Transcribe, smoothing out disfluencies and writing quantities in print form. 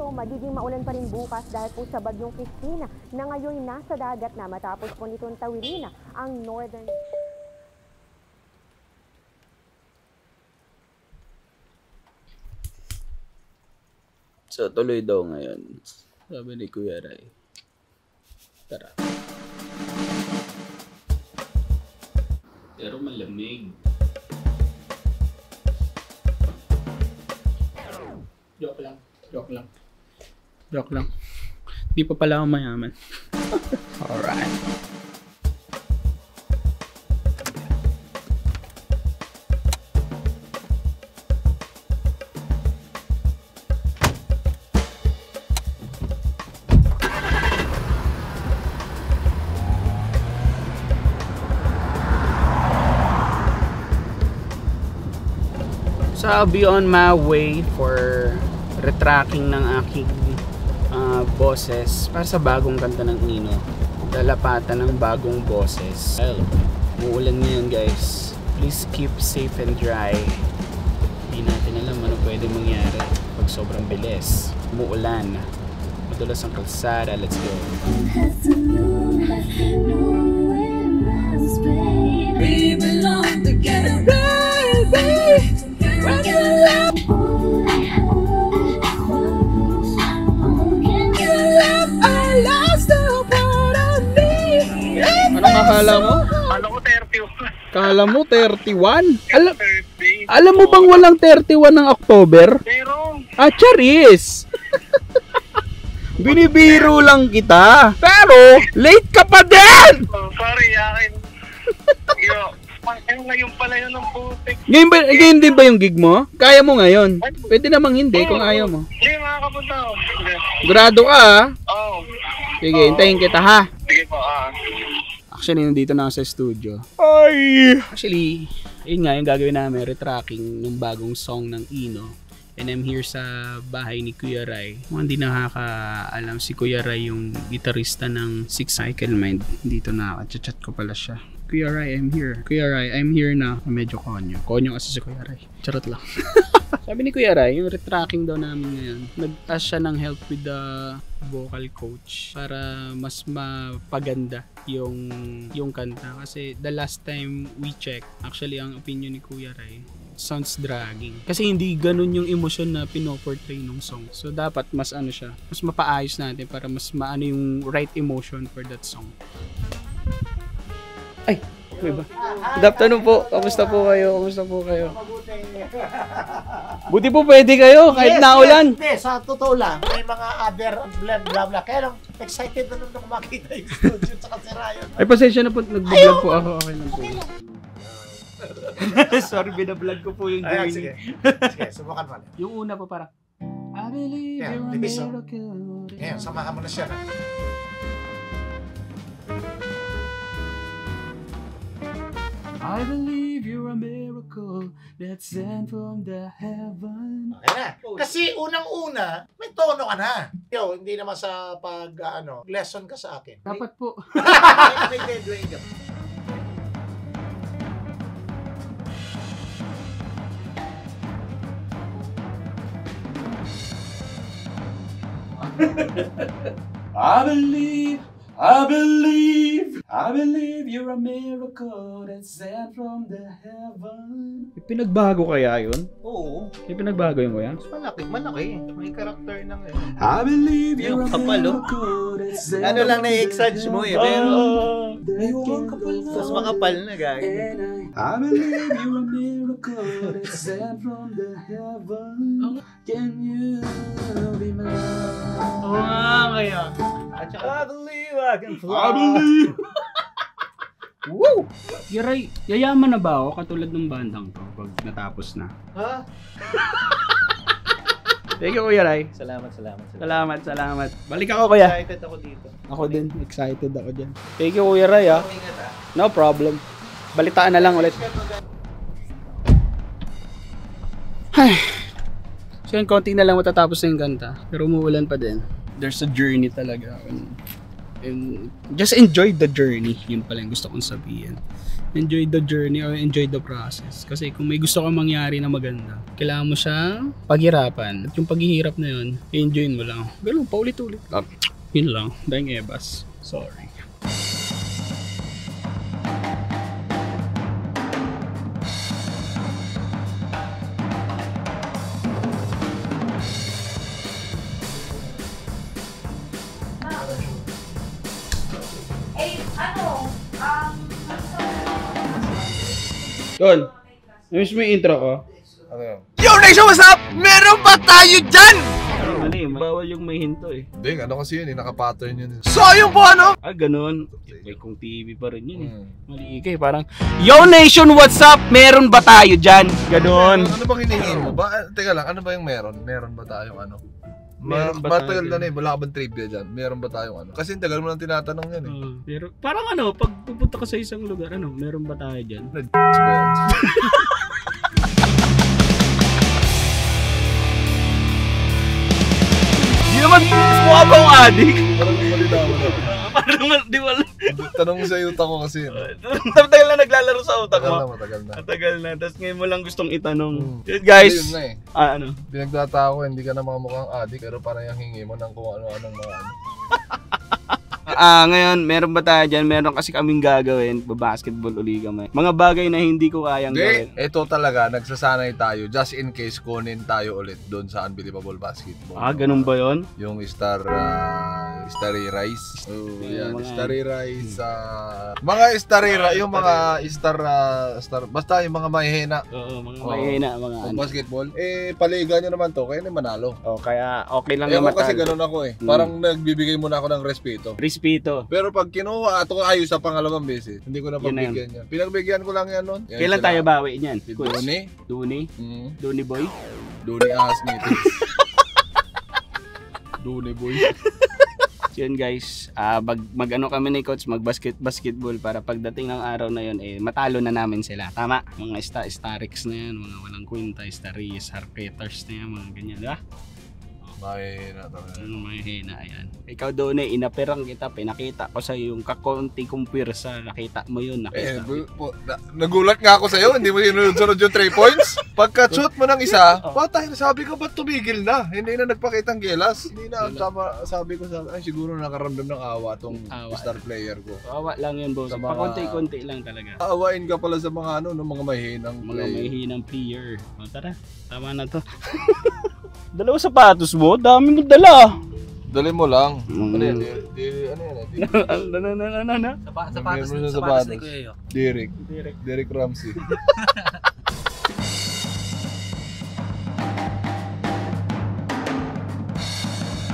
Aviso, magiging maulan pa rin bukas dahil po sa bagyong Christina na ngayon nasa dagat na matapos po nitong tawirin ang northern... So, tuloy daw ngayon. Sabi ni Kuya Ray. Tara. Pero malamig. Joke lang. Joke lang. Joke lang. Di pa pala ako mayaman. Alright. So I'll be on my way for retracking ng aking boses para sa bagong kanta ng Ino. Lalapatan ng bagong boses. Well, uulan ngayon guys. Please keep safe and dry. Hindi natin alam ano pwede mangyari pag sobrang bilis. Umuulan. Madulas ang kalsada. Let's go. We belong together, baby. When you love, I lost the part of me. Anong akala mo? Kala ko 31. Kala mo 31? Alam mo bang walang 31 ng October? Pero, Charis! Binibiro lang kita. Pero, late ka pa din! sorry, akin. Ngayon pala yun ng putik. Ngayon din ba yung gig mo? Kaya mo ngayon? Pwede namang hindi kung ayaw mo. Hindi, makakapunta ako. Grado ka ha? Oo. Sige, hintayin kita ha. Sige po, Actually, nandito na ako sa studio. Ay! Actually, yun nga yung gagawin namin, retracking ng bagong song ng Ino. And I'm here sa bahay ni Kuya Ray. Kung hindi nakakaalam, si Kuya Ray yung gitarista ng Six Cycle Mind. Dito na, chat ko pala siya. Kuya Ray, I'm here. Kuya Ray, I'm here na. Medyo konyo. Konyo kasi si Kuya Ray. Charot lang. Sabi ni Kuya Ray, yung retracking daw namin ngayon, nag-ask siya ng help with the vocal coach para mas mapaganda yung kanta. Kasi the last time we checked, actually ang opinion ni Kuya Ray, sounds dragging. Kasi hindi ganun yung emotion na pinoportray ng song. So dapat mas ano siya, mas mapaayos natin para mas maano yung right emotion for that song. Ay, may ba? Good afternoon po. Kamusta po kayo? Kamusta po kayo? Buti po pwede kayo kahit naulan. Hindi, sa totoo lang, may mga other blah blah. Kaya lang, excited na nung makita yung studio sa kasirayan. Ay, pasensya na po. Nag-vlog po ako. Okay lang po. Sorry, binablog ko po yung journey. Sige, subukan mo. Yung una po parang I believe Yeah, you're a libis, oh. miracle. Ngayon, samahan mo na siya. I believe you're a miracle that's sent from the heaven. Okay na. Kasi unang-una, may tono ka na. Yo, hindi naman sa lesson ka sa akin. Dapat po. May deadline ka. I believe you're a miracle that's sent from the heaven. May pinagbago kaya yun? Oo. May pinagbago yun kuya? Malaki. May karakter ng I believe you're Yung a kapal, oh. miracle that's sent Ano lang from the na-exage mo eh, pero Ayun, kapal na. mas makapal na gagi. I believe you're a miracle that's sent from the heaven. Can you be my love? Oo nga kaya. At saka, I believe I can fly. I believe. Woo! Yaray, yayaman na ba ako katulad ng bandang to pag natapos na? Ha? Thank you, Kuya Ray. Salamat. Salamat. Balik ako, Kuya. Excited ako dito. Ako din, excited ako dyan. Thank you, Kuya Ray, ha. Ingat ah. No problem. Balitaan na lang ulit. Ay. So yun, konti na lang matatapos na yung kanta. Pero umuulan pa din. There's a journey talaga. And just enjoy the journey. Yun pala yung gusto kong sabihin. enjoy the journey or enjoy the process. Kasi kung may gusto kang mangyari na maganda, kailangan mo siyang paghirapan. At yung paghihirap na yun, enjoy mo lang. Ganun, paulit-ulit. Yun lang. Daing ebas. Sorry. Don, namiss mo yung intro ko? Ano yun? Yo Nation, what's up? Meron ba tayo dyan? Mali, bawal yung may hinto eh. Hindi, ano kasi yun, naka-pattern yun. So yung po ano? Ah, ganun. May kung TV pa rin yun eh. Mali ikay, parang Yo Nation, what's up? Meron ba tayo dyan? Ganun. Ano bang hinihingin mo ba? Teka lang, ano ba yung meron? Meron ba tayong ano? Meron ba Matagal tayo? na eh, wala ka bang trivia dyan? Meron ba tayong ano? Kasi tagal mo lang tinatanong yan eh. Pero parang ano, pag pupunta ka sa isang lugar, ano, meron ba tayo dyan? Ba yan? Di naman, mukha bang adik? Parang malinaw na. Parang di wala. Tanong mo sa yuta ko kasi. Tagal na naglalaro sa utak Matagal na, mo. matagal na. Matagal na, tapos ngayon mo lang gustong itanong. Yun guys, Yun na eh. ano? Pinagtatao ko, hindi ka na mga mukhang adik, pero parang yung hingi mo ng kung ano-anong mga ano. Ngayon, meron ba tayo dyan? Meron kasi kaming gagawin, basketball uli kami. Mga bagay na hindi ko kayang gawin. Hindi, ito talaga, nagsasanay tayo just in case kunin tayo ulit doon sa Unbelievable Basketball. Ganun ba yun? Yung Starry Rice. Oh, yan, mga- Starry Rice. Mga Starry Rice, yung mga basta yung mga mahihina. Oo, mga Oo. mahina, mga Kung ano. basketball, paliga nyo naman to, kaya na manalo. Kaya okay lang Ako naman kasi tayo. ganun ako eh. Parang nagbibigay muna ako ng respeto. Rispito. Pero pag kinuha ito ayos sa pangalawang beses, hindi ko na Yun na yun. pagbigyan yan. Pinagbigyan ko lang yan nun. Yan Kailan sila. tayo bawi niyan? Si Duni. Duni? Duni boy? Duni ahas nito. Duni boy. So yun guys, mag-ano kami ni coach, mag-basketball para pagdating ng araw na yun, matalo na namin sila. Tama? Mga Starix na yan, mga walang kwenta, Staris, Harpeters na yan, mga ganyan. Diba? Mahina talaga. Mahina, ayan. Ikaw doon inaperang kita, pinakita ko sa yung kakonti kong pwersa, nakita mo yun, nakita. Nagulat nga ako sa'yo, hindi mo sinunod yung 3 points. Pagka shoot mo ng isa, patay, sabi ko ba't tumigil na? Hindi na nagpakitang gilas. Hindi na, sabi ko ay siguro nakaramdam ng awa tong star player ko. Awa lang yun, boss. Sa mga- Pakonti-konti lang talaga. Aawain ka pala sa mga mga mahihinang Mga player. mahihinang player. O tara, tama na to. Dalawa sapatos mo, dami mo dala. Dali mo lang. Mm. Ano yan? Ano yan? Na. Sapatos ni Kuya Yo. Derek Ramsey.